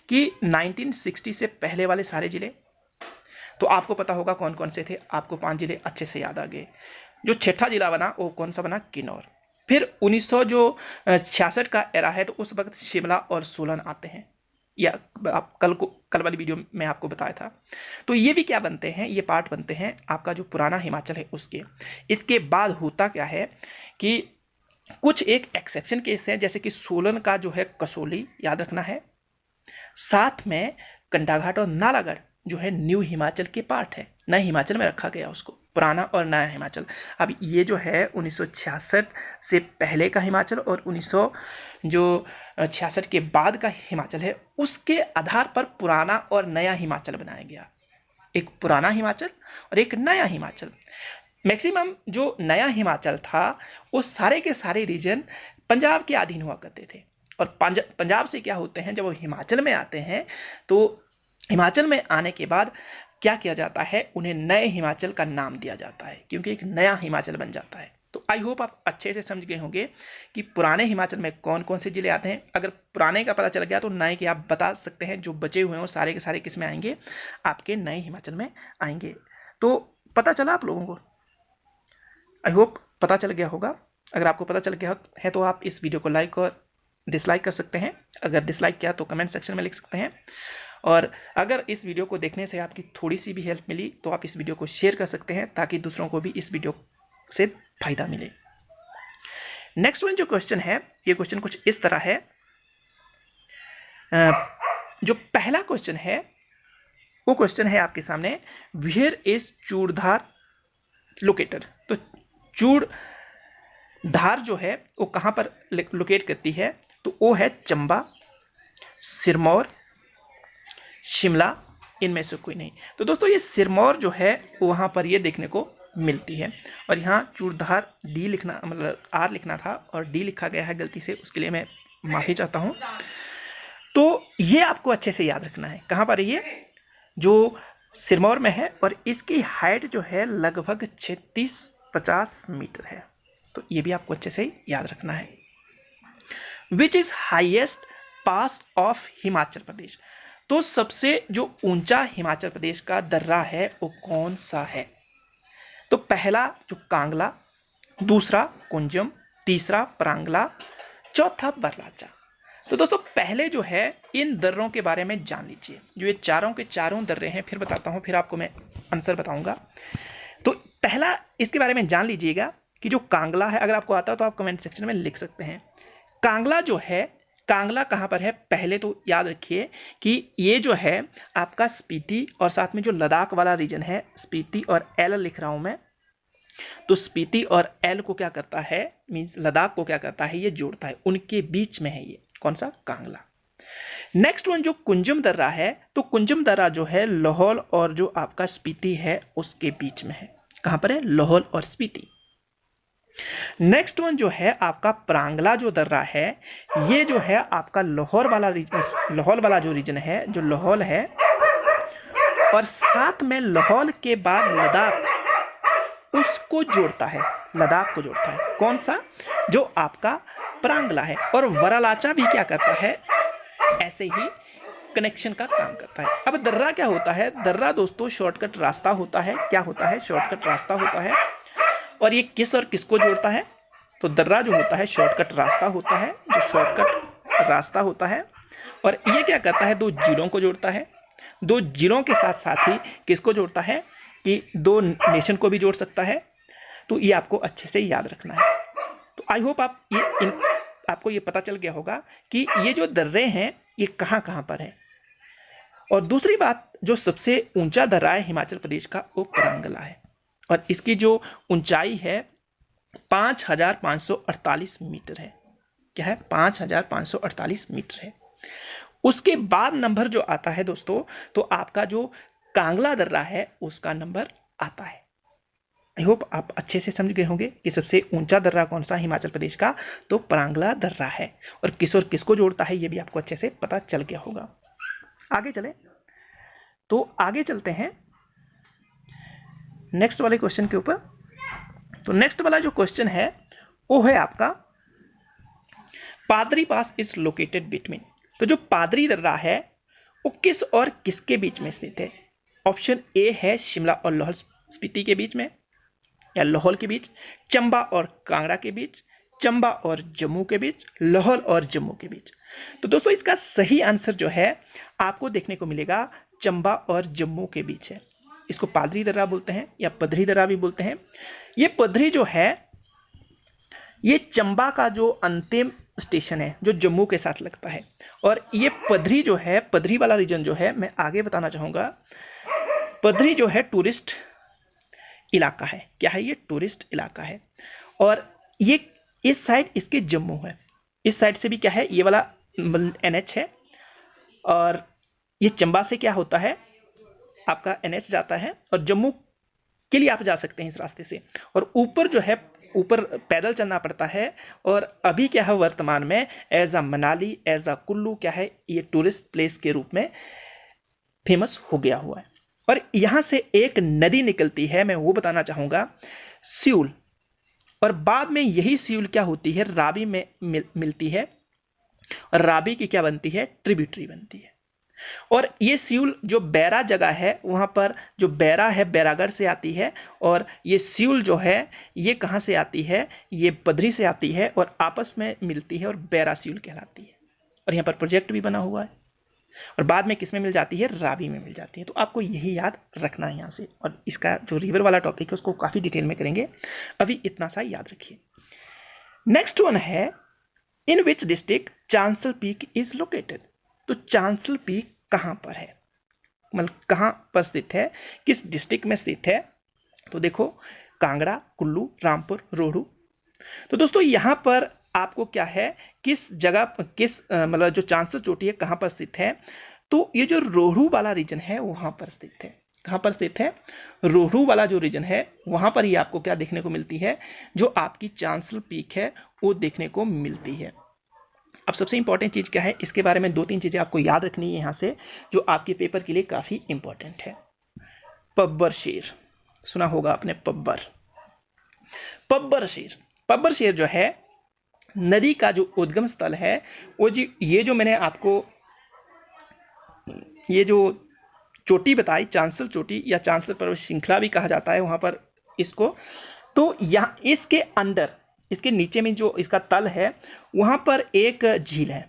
कि 1960 से पहले वाले सारे जिले, तो आपको पता होगा कौन कौन से थे, आपको 5 जिले अच्छे से याद आ गए। जो छठा जिला बना वो कौन सा बना, किन्नौर। फिर 1966 का एरा है, तो उस वक्त शिमला और सोलन आते हैं, या आप कल वाली वीडियो में आपको बताया था। तो ये भी क्या बनते हैं, ये पार्ट बनते हैं आपका जो पुराना हिमाचल है उसके। इसके बाद होता क्या है कि कुछ एक एक्सेप्शन केस है, जैसे कि सोलन का जो है कसौली याद रखना है, साथ में कंडाघाट और नालागढ़ जो है न्यू हिमाचल के पार्ट है, नए हिमाचल में रखा गया उसको, पुराना और नया हिमाचल। अब ये जो है 1966 से पहले का हिमाचल और 1966 के बाद का हिमाचल है, उसके आधार पर पुराना और नया हिमाचल बनाया गया। एक पुराना हिमाचल और एक नया हिमाचल। मैक्सिमम जो नया हिमाचल था वो सारे के सारे रीजन पंजाब के अधीन हुआ करते थे, और पंजाब से क्या होते हैं, जब वो हिमाचल में आते हैं तो हिमाचल में आने के बाद क्या किया जाता है, उन्हें नए हिमाचल का नाम दिया जाता है, क्योंकि एक नया हिमाचल बन जाता है। तो आई होप आप अच्छे से समझ गए होंगे कि पुराने हिमाचल में कौन कौन से ज़िले आते हैं। अगर पुराने का पता चल गया तो नए के आप बता सकते हैं, जो बचे हुए हैं वो सारे के सारे किस में आएंगे, आपके नए हिमाचल में आएंगे। तो पता चला आप लोगों को, आई होप पता चल गया होगा। अगर आपको पता चल गया है तो आप इस वीडियो को लाइक और डिसलाइक कर सकते हैं। अगर डिसलाइक किया तो कमेंट सेक्शन में लिख सकते हैं। और अगर इस वीडियो को देखने से आपकी थोड़ी सी भी हेल्प मिली तो आप इस वीडियो को शेयर कर सकते हैं, ताकि दूसरों को भी इस वीडियो से फायदा मिले। नेक्स्ट वन जो क्वेश्चन है, ये क्वेश्चन कुछ इस तरह है। जो पहला क्वेश्चन है वो क्वेश्चन है आपके सामने, वेयर इज चूड़धार लोकेटेड। तो चूड़धार जो है वो कहाँ पर लोकेट करती है, तो वो है चंबा, सिरमौर, शिमला, इनमें से कोई नहीं। तो दोस्तों ये सिरमौर जो है वहाँ पर ये देखने को मिलती है। और यहाँ चूड़धार डी लिखना, मतलब आर लिखना था और डी लिखा गया है गलती से, उसके लिए मैं माफ़ी चाहता हूँ। तो ये आपको अच्छे से याद रखना है, कहाँ पर ये जो सिरमौर में है, और इसकी हाइट जो है लगभग 36-50 मीटर है। तो ये भी आपको अच्छे से याद रखना है। Which is highest pass of Himachal Pradesh. तो सबसे जो ऊंचा हिमाचल प्रदेश का दर्रा है वो कौन सा है, तो पहला जो कांगला, दूसरा कुंजम, तीसरा प्रांगला, चौथा बरलाचा। तो दोस्तों पहले जो है इन दर्रों के बारे में जान लीजिए। जो ये चारों के चारों दर्रे हैं, फिर बताता हूँ, फिर आपको मैं आंसर बताऊंगा। तो पहला इसके बारे में जान लीजिएगा कि जो कांगला है, अगर आपको आता हो तो आप कमेंट सेक्शन में लिख सकते हैं। कांगला जो है, कांगला कहाँ पर है, पहले तो याद रखिए कि ये जो है आपका स्पीति और साथ में जो लद्दाख वाला रीजन है, स्पीति और एल लिख रहा हूँ मैं, तो स्पीति और एल को क्या करता है, मीन्स लद्दाख को क्या करता है, ये जोड़ता है, उनके बीच में है ये कौन सा, कांगला। नेक्स्ट वन जो कुंजम दर्रा है, तो कुंजम दर्रा जो है लाहौल और जो आपका स्पीति है उसके बीच में है। कहाँ पर है, लाहौल और स्पीति। नेक्स्ट वन जो है आपका प्रांगला जो दर्रा है, ये जो है आपका लाहौर वाला जो रीजन है, जो लाहौल है, और साथ में लाहौल के बाद लद्दाख उसको जोड़ता है, लद्दाख को जोड़ता है, कौन सा, जो आपका प्रांगला है। और वरालाचा भी क्या करता है, ऐसे ही कनेक्शन का काम करता है। अब दर्रा क्या होता है, दर्रा दोस्तों शॉर्टकट रास्ता होता है। क्या होता है, शॉर्टकट रास्ता होता है। और ये किस और किसको जोड़ता है, तो दर्रा जो होता है शॉर्टकट रास्ता होता है, जो शॉर्टकट रास्ता होता है। और ये क्या करता है, दो जिलों को जोड़ता है। दो जिलों के साथ साथ ही किसको जोड़ता है, कि दो नेशन को भी जोड़ सकता है। तो ये आपको अच्छे से याद रखना है। तो आई होप आपको ये पता चल गया होगा कि ये जो दर्रे हैं ये कहाँ कहाँ पर हैं। और दूसरी बात, जो सबसे ऊंचा दर्रा है हिमाचल प्रदेश का वो प्रांगला है, और इसकी जो ऊंचाई है 5548 मीटर है। क्या है, 5548 मीटर है। उसके बाद नंबर जो आता है दोस्तों, तो आपका जो कांगला दर्रा है उसका नंबर आता है। आई होप आप अच्छे से समझ गए होंगे कि सबसे ऊंचा दर्रा कौन सा हिमाचल प्रदेश का, तो प्रांगला दर्रा है। और किस और किसको जोड़ता है ये भी आपको अच्छे से पता चल गया होगा। आगे चले, तो आगे चलते हैं नेक्स्ट वाले क्वेश्चन के ऊपर। तो नेक्स्ट वाला जो क्वेश्चन है वो है आपका, पादरी पास इज लोकेटेड बिटवीन। तो जो पादरी दर्रा है वो किस और किसके बीच में स्थित है। ऑप्शन ए है शिमला और लाहौल स्पीति के बीच में, या लाहौल के बीच, चंबा और कांगड़ा के बीच, चंबा और जम्मू के बीच, लाहौल और जम्मू के बीच। तो दोस्तों इसका सही आंसर जो है आपको देखने को मिलेगा चंबा और जम्मू के बीच है। इसको पादरी दर्रा बोलते हैं या पधरी दर्रा भी बोलते हैं। ये पधरी जो है ये चंबा का जो अंतिम स्टेशन है जो जम्मू के साथ लगता है। और ये पधरी जो है, पधरी वाला रीजन जो है, मैं आगे बताना चाहूँगा, पधरी जो है टूरिस्ट इलाका है। क्या है, ये टूरिस्ट इलाका है। और ये इस साइड इसके जम्मू है, इस साइड से भी क्या है, ये वाला NH है। और ये चंबा से क्या होता है, आपका NH जाता है और जम्मू के लिए आप जा सकते हैं इस रास्ते से। और ऊपर जो है, ऊपर पैदल चलना पड़ता है। और अभी क्या है, वर्तमान में as a Manali, as a Kullu क्या है, ये टूरिस्ट प्लेस के रूप में फेमस हो गया हुआ है। और यहाँ से एक नदी निकलती है, मैं वो बताना चाहूँगा, स्यूल। और बाद में यही सीउल क्या होती है, रावी में मिलती है, और रावी की क्या बनती है, ट्रिब्यूटरी बनती है। और ये सीउल जो बैरा जगह है वहाँ पर जो बैरा है बैरागढ़ से आती है, और ये सीउल जो है ये कहाँ से आती है, ये पधरी से आती है और आपस में मिलती है और बैरा सीउल कहलाती है। और यहाँ पर प्रोजेक्ट भी बना हुआ है, और बाद में किस में मिल जाती है, रावी में मिल जाती है। तो आपको यही याद रखना है यहाँ से, और इसका जो रिवर वाला टॉपिक है उसको काफ़ी डिटेल में करेंगे, अभी इतना सा याद रखिए। नेक्स्ट वन है, in which district Chanshal peak is located. तो चांसल पीक कहाँ पर है, मतलब कहाँ पर स्थित है, किस डिस्ट्रिक्ट में स्थित है। तो देखो, कांगड़ा, कुल्लू, रामपुर, रोहड़ू। तो दोस्तों यहाँ पर आपको क्या है, किस जगह, किस मतलब जो चांसल चोटी है कहाँ पर स्थित है, तो ये जो रोहड़ू वाला रीजन है वहाँ पर स्थित है। कहाँ पर स्थित है, रोहड़ू वाला जो रीजन है वहाँ पर ही आपको क्या देखने को मिलती है, जो आपकी चांसल पीक है वो देखने को मिलती है। अब सबसे इंपॉर्टेंट चीज़ क्या है, इसके बारे में 2-3 चीज़ें आपको याद रखनी है यहाँ से, जो आपके पेपर के लिए काफ़ी इंपॉर्टेंट है। पब्बर शेर, सुना होगा आपने पब्बर। पब्बर शेर, पब्बर शेर जो है नदी का जो उद्गम स्थल है, वो जी ये जो मैंने आपको ये जो चोटी बताई, चांसल चोटी या चांसल पर्वत श्रृंखला भी कहा जाता है वहाँ पर इसको, तो यहाँ इसके अंदर, इसके नीचे में जो इसका तल है वहाँ पर एक झील है,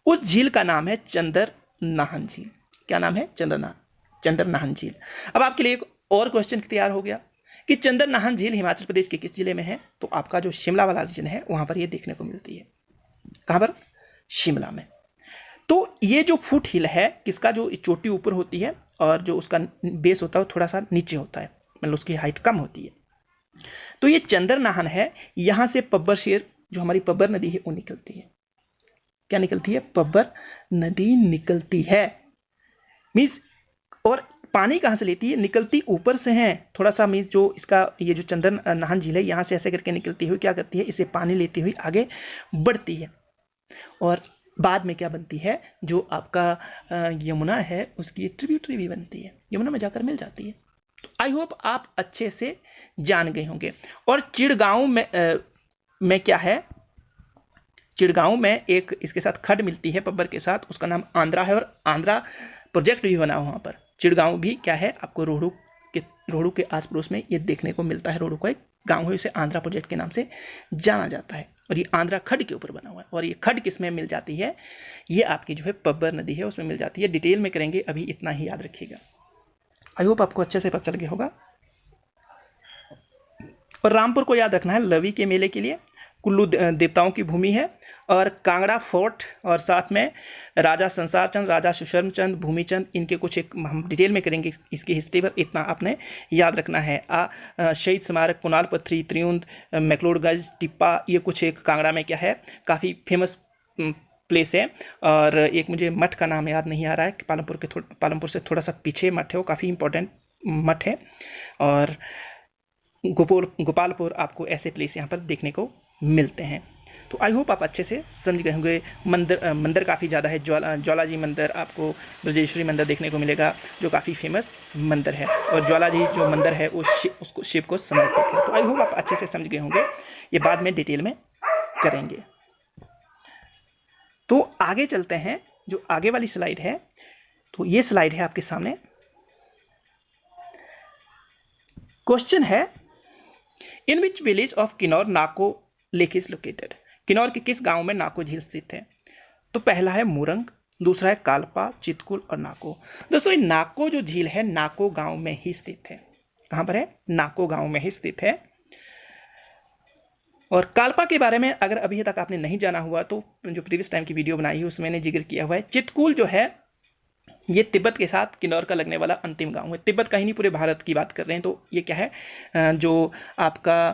उस झील का नाम है चंदर नाहन झील। क्या नाम है, चंदर नाहन झील। अब आपके लिए एक और क्वेश्चन तैयार हो गया कि चंदर नाहन झील हिमाचल प्रदेश के किस जिले में है, तो आपका जो शिमला वाला रीजन है वहाँ पर ये देखने को मिलती है। कहाँ पर, शिमला में। तो ये जो फुट हिल है, किसका जो चोटी ऊपर होती है और जो उसका बेस होता है वो थोड़ा सा नीचे होता है, मतलब उसकी हाइट कम होती है। तो ये चंदर नाहन है, यहाँ से पब्बर शेर जो हमारी पब्बर नदी है वो निकलती है। क्या निकलती है, पब्बर नदी निकलती है। मीन्स, और पानी कहाँ से लेती है, निकलती ऊपर से है थोड़ा सा। मीन्स जो इसका ये जो चंदर नाहन झील है यहाँ से ऐसे करके निकलती हुई क्या करती है, इसे पानी लेती हुई आगे बढ़ती है, और बाद में क्या बनती है, जो आपका यमुना है उसकी ट्रिब्यूटरी भी बनती है, यमुना में जाकर मिल जाती है। तो आई होप आप अच्छे से जान गए होंगे। और चिड़गांव में क्या है, चिड़गांव में एक इसके साथ खड मिलती है पब्बर के साथ, उसका नाम आंध्रा है, और आंध्रा प्रोजेक्ट भी बना वहाँ पर। चिड़गांव भी क्या है, आपको रोहड़ू के आस पड़ोस में ये देखने को मिलता है। रोहड़ू का एक गांव है, इसे आंध्रा प्रोजेक्ट के नाम से जाना जाता है, और ये आंध्रा खड के ऊपर बना हुआ है। और ये खड किस में मिल जाती है, ये आपकी जो है पब्बर नदी है उसमें मिल जाती है। डिटेल में करेंगे, अभी इतना ही याद रखिएगा। आई होप आपको अच्छे से पता चल गया होगा। और रामपुर को याद रखना है लवी के मेले के लिए, कुल्लू देवताओं की भूमि है, और कांगड़ा फोर्ट, और साथ में राजा संसार चंद, राजा सुशर्म चंद, भूमिचंद, इनके कुछ एक हम डिटेल में करेंगे इसकी हिस्ट्री पर, इतना आपने याद रखना है। शहीद स्मारक, कुणाल पत्थरी, त्रियुंद, मैक्लोडगंज, टिप्पा, ये कुछ एक कांगड़ा में क्या है काफ़ी फेमस प्लेस है। और एक मुझे मठ का नाम याद नहीं आ रहा है, पालमपुर से थोड़ा सा पीछे मठ है, वो काफ़ी इंपॉर्टेंट मठ है। और गोपालपुर, आपको ऐसे प्लेस यहाँ पर देखने को मिलते हैं। तो आई होप आप अच्छे से समझ गए होंगे। मंदिर काफ़ी ज़्यादा है, ज्वाला जी मंदिर, आपको ब्रजेश्वरी मंदिर देखने को मिलेगा जो काफ़ी फेमस मंदिर है, और ज्वाला जी जो मंदिर है वो उसको शिव को समर्पित है। तो आई होप आप अच्छे से समझ गए होंगे, ये बाद में डिटेल में करेंगे। तो आगे चलते हैं, जो आगे वाली स्लाइड है, तो ये स्लाइड है आपके सामने। क्वेश्चन है, in which village of Kinnaur Nako lake is located. Kinnaur के किस गांव में नाको झील स्थित है। तो पहला है मूरंग, दूसरा है कालपा, चितकुल और नाको। दोस्तों ये नाको जो झील है नाको गांव में ही स्थित है। कहां पर है, नाको गांव में ही स्थित है। और कालपा के बारे में अगर अभी तक आपने नहीं जाना हुआ तो जो प्रीवियस टाइम की वीडियो बनाई है उसमें मैंने जिक्र किया हुआ है। चितकुल जो है ये तिब्बत के साथ किन्नौर का लगने वाला अंतिम गांव है। तिब्बत का ही नहीं, पूरे भारत की बात कर रहे हैं। तो ये क्या है, जो आपका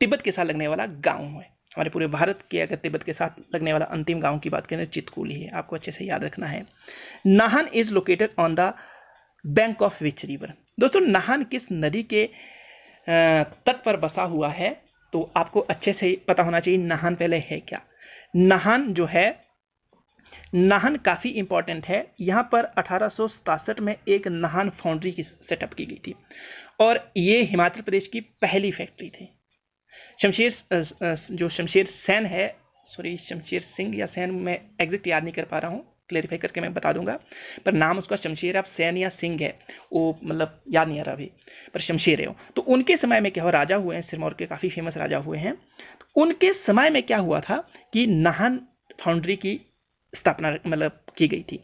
तिब्बत के साथ लगने वाला गांव है। हमारे पूरे भारत के अगर तिब्बत के साथ लगने वाला अंतिम गांव की बात करें तो चितकुल ही है, आपको अच्छे से याद रखना है। Nahan is located on the bank of which river. दोस्तों नाहन किस नदी के तट पर बसा हुआ है, तो आपको अच्छे से पता होना चाहिए नाहन पहले है क्या। नाहन जो है, नाहन काफ़ी इंपॉर्टेंट है। यहाँ पर 1867 में एक नाहन फाउंड्री की सेटअप की गई थी, और ये हिमाचल प्रदेश की पहली फैक्ट्री थी। शमशेर सेन है, सॉरी शमशेर सिंह या सेन, मैं एग्जैक्ट याद नहीं कर पा रहा हूँ, क्लेरिफाई करके मैं बता दूंगा, पर नाम उसका शमशेर, अब सेन या सिंह है वो मतलब याद नहीं आ रहा अभी, पर शमशेर है वो। तो उनके समय में क्या हुआ, राजा हुए हैं सिरमौर के, काफ़ी फेमस राजा हुए हैं। तो उनके समय में क्या हुआ था कि नाहन फाउंड्री की स्थापना मतलब की गई थी।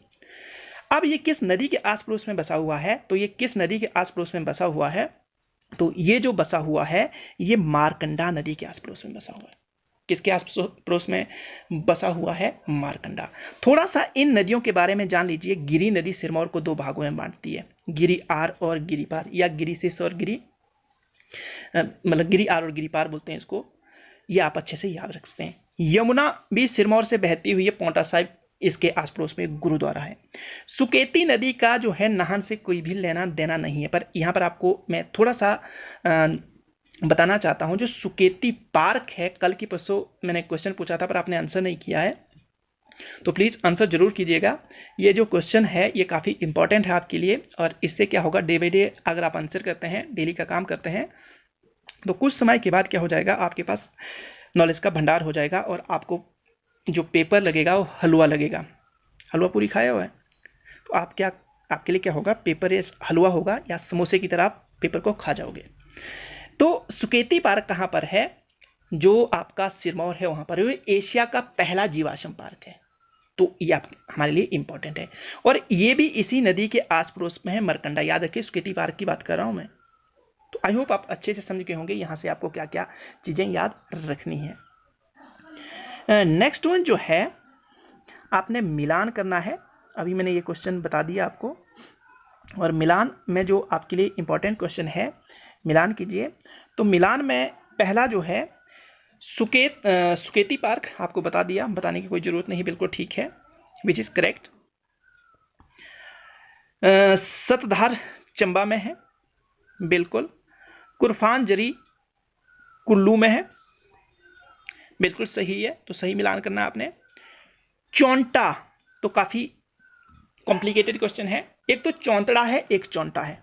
अब ये किस नदी के आस पड़ोस में बसा हुआ है, तो ये किस नदी के आस पड़ोस में बसा हुआ है, तो ये जो बसा हुआ है ये मारकंडा नदी के आस पड़ोस में बसा हुआ है। किसके आस पड़ोस में बसा हुआ है, मारकंडा। थोड़ा सा इन नदियों के बारे में जान लीजिए। गिरि नदी सिरमौर को दो भागों में बांटती है, गिरि आर और गिरि पार, या गिरि सिस और गिरि मतलब गिरि आर और गिरि पार बोलते हैं इसको, ये आप अच्छे से याद रख सकते हैं। यमुना भी सिरमौर से बहती हुई है, पौंटा साहिब इसके आस पड़ोस में एक गुरुद्वारा है। सुकेती नदी का जो है नाहन से कोई भी लेना देना नहीं है, पर यहाँ पर आपको मैं थोड़ा सा बताना चाहता हूँ। जो सुकेती पार्क है, कल की परसों मैंने क्वेश्चन पूछा था पर आपने आंसर नहीं किया है, तो प्लीज़ आंसर जरूर कीजिएगा। ये जो क्वेश्चन है ये काफ़ी इंपॉर्टेंट है आपके लिए, और इससे क्या होगा, डे बाई डे अगर आप आंसर करते हैं, डेली का काम करते हैं, तो कुछ समय के बाद क्या हो जाएगा, आपके पास नॉलेज का भंडार हो जाएगा, और आपको जो पेपर लगेगा वो हलवा लगेगा। हलवा पूरी खाया हुआ है, तो आप क्या, आपके लिए क्या होगा, पेपर या हलवा होगा, या समोसे की तरह आप पेपर को खा जाओगे। तो सुकेती पार्क कहाँ पर है, जो आपका सिरमौर है वहाँ पर, ये एशिया का पहला जीवाश्म पार्क है, तो ये आप हमारे लिए इंपॉर्टेंट है। और ये भी इसी नदी के आस पड़ोस में है, मरकंडा। याद रखिए, सुकेती पार्क की बात कर रहा हूँ मैं। तो आई होप आप अच्छे से समझ गए होंगे यहाँ से आपको क्या क्या चीज़ें याद रखनी है। नेक्स्ट वन जो है, आपने मिलान करना है। अभी मैंने ये क्वेश्चन बता दिया आपको, और मिलान में जो आपके लिए इंपॉर्टेंट क्वेश्चन है, मिलान कीजिए। तो मिलान में पहला जो है सुकेती पार्क, आपको बता दिया, बताने की कोई ज़रूरत नहीं, बिल्कुल ठीक है, विच इज़ करेक्ट। सतधार चंबा में है, बिल्कुल। कुरफान जरी कुल्लू में है, बिल्कुल सही है, तो सही मिलान करना है आपने। चौंटा, तो काफ़ी कॉम्प्लिकेटेड क्वेश्चन है, एक तो चौंतड़ा है, एक चौंटा है,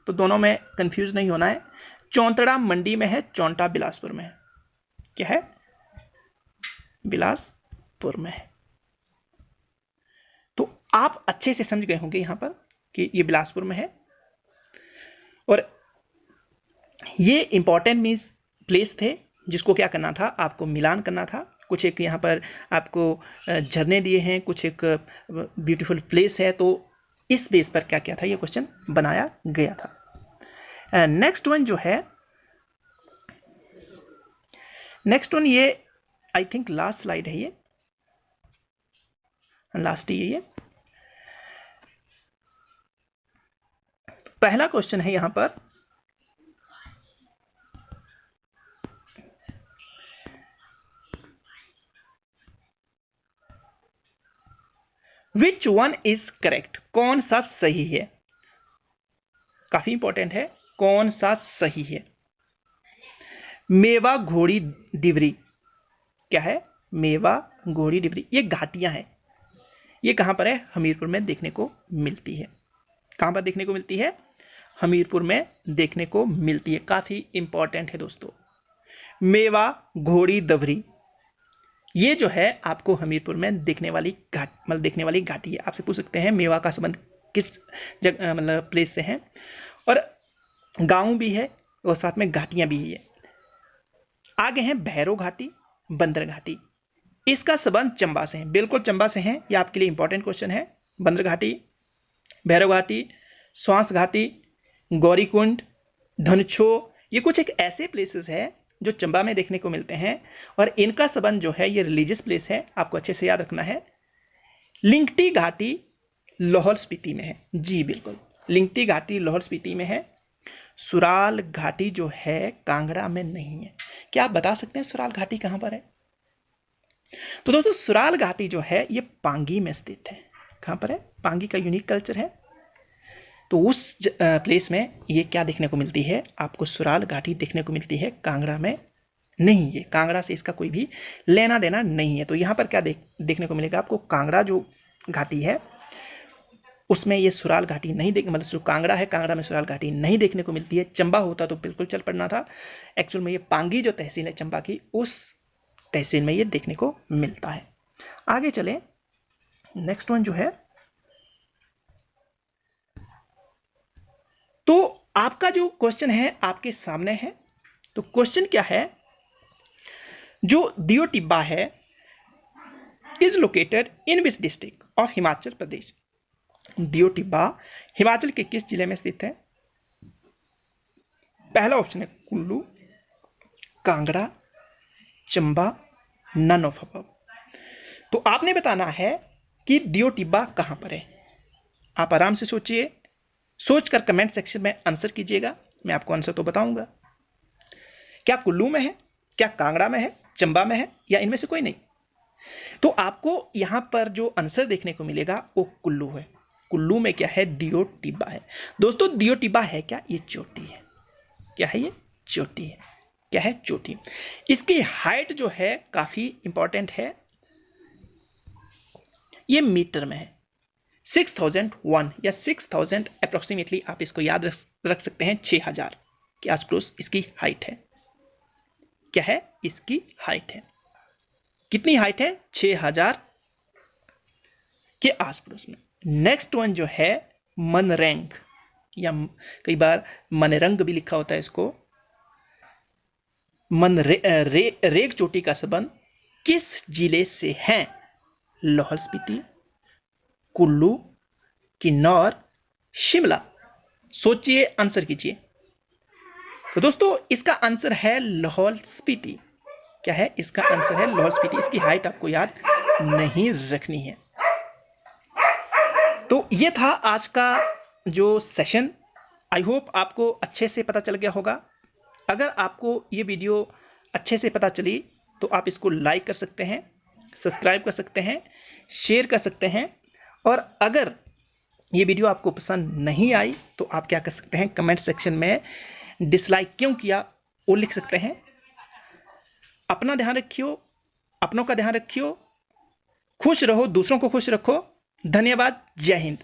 तो दोनों में कंफ्यूज नहीं होना है। चौंतड़ा मंडी में है, चौंटा बिलासपुर में है। क्या है, बिलासपुर में है। तो आप अच्छे से समझ गए होंगे यहां पर कि ये बिलासपुर में है, और ये इंपॉर्टेंट मीन्स प्लेस थे जिसको क्या करना था, आपको मिलान करना था। कुछ एक यहाँ पर आपको झरने दिए हैं, कुछ एक ब्यूटीफुल प्लेस है, तो इस बेस पर क्या क्या था, ये क्वेश्चन बनाया गया था। नेक्स्ट वन जो है, नेक्स्ट वन ये आई थिंक लास्ट स्लाइड है, ये लास्ट ही है ये। पहला क्वेश्चन है यहां पर, विच वन इज करेक्ट, कौन सा सही है, काफी इंपॉर्टेंट है, कौन सा सही है। मेवा घोड़ी डिवरी, क्या है, मेवा घोड़ी डिवरी, ये घाटियां हैं, ये कहां पर है, हमीरपुर में देखने को मिलती है। कहां पर देखने को मिलती है, हमीरपुर में देखने को मिलती है, काफी इंपॉर्टेंट है दोस्तों। मेवा घोड़ी दवरी, ये जो है आपको हमीरपुर में देखने वाली घाट, मतलब देखने वाली घाटी है। आपसे पूछ सकते हैं मेवा का संबंध किस जगह मतलब प्लेस से है, और गांव भी है और साथ में घाटियां भी है। आगे हैं भैरव घाटी, बंदर घाटी, इसका संबंध चंबा से है, बिल्कुल चंबा से है, ये आपके लिए इंपॉर्टेंट क्वेश्चन है। बंदर घाटी, भैरव घाटी, स्वांस घाटी, गौरीकुंड, धनछो, ये कुछ एक ऐसे प्लेसेस है जो चंबा में देखने को मिलते हैं, और इनका संबंध जो है ये रिलीजियस प्लेस है, आपको अच्छे से याद रखना है। लिंगटी घाटी लाहौल स्पीति में है, जी बिल्कुल, लिंगटी घाटी लाहौल स्पीति में है। सुराल घाटी जो है कांगड़ा में नहीं है। क्या आप बता सकते हैं सुराल घाटी कहां पर है? तो दोस्तों सुराल घाटी जो है ये पांगी में स्थित है। कहां पर है? पांगी का यूनिक कल्चर है, तो उस प्लेस में ये क्या देखने को मिलती है, आपको सुराल घाटी देखने को मिलती है, कांगड़ा में नहीं है। कांगड़ा से इसका कोई भी लेना देना नहीं है। तो यहाँ पर क्या देखने को मिलेगा आपको, कांगड़ा जो घाटी है उसमें ये सुराल घाटी नहीं देख, मतलब जो कांगड़ा है, कांगड़ा में सुराल घाटी नहीं देखने को मिलती है। चंबा होता तो बिल्कुल चल पड़ना था। एक्चुअल में ये पांगी जो तहसील है चंबा की, उस तहसील में ये देखने को मिलता है। आगे चले, नेक्स्ट वन जो है, तो आपका जो क्वेश्चन है आपके सामने है। तो क्वेश्चन क्या है, जो दियो टिब्बा है is located in which district of Himachal Pradesh. Deo Tibba Himachal के किस जिले में स्थित है? पहला ऑप्शन है Kullu, Kangra, Chamba, none of above. तो आपने बताना है कि दियो टिब्बा कहां पर है। आप आराम से सोचिए, सोचकर कमेंट सेक्शन में आंसर कीजिएगा, मैं आपको आंसर तो बताऊंगा। क्या कुल्लू में है, क्या कांगड़ा में है, चंबा में है, या इनमें से कोई नहीं? तो आपको यहां पर जो आंसर देखने को मिलेगा वो कुल्लू है। कुल्लू में क्या है? दियो टिब्बा है। दोस्तों दियो टिब्बा है क्या? ये चोटी है। क्या है? ये चोटी है। क्या है? चोटी। इसकी हाइट जो है काफी इंपॉर्टेंट है, ये मीटर में है। 6001 या 6000 अप्रोक्सीमेटली आप इसको याद रख सकते हैं, 6000 के आसपास इसकी हाइट है। क्या है? इसकी हाइट है। कितनी हाइट है? 6000 के आसपास में। नेक्स्ट वन जो है मनरेंग, या कई बार मनरंग भी लिखा होता है इसको। रेग चोटी का संबंध किस जिले से है? लाहौल स्पीति, कुल्लू, किन्नौर, शिमला। सोचिए, आंसर कीजिए। तो दोस्तों इसका आंसर है लाहौल स्पीति। क्या है? इसका आंसर है लाहौल स्पीति। इसकी हाइट आपको याद नहीं रखनी है। तो ये था आज का जो सेशन। आई होप आपको अच्छे से पता चल गया होगा। अगर आपको ये वीडियो अच्छे से पता चली तो आप इसको लाइक कर सकते हैं, सब्सक्राइब कर सकते हैं, शेयर कर सकते हैं। और अगर ये वीडियो आपको पसंद नहीं आई तो आप क्या कर सकते हैं, कमेंट सेक्शन में डिसलाइक क्यों किया वो लिख सकते हैं। अपना ध्यान रखियो, अपनों का ध्यान रखियो, खुश रहो, दूसरों को खुश रखो। धन्यवाद। जय हिंद।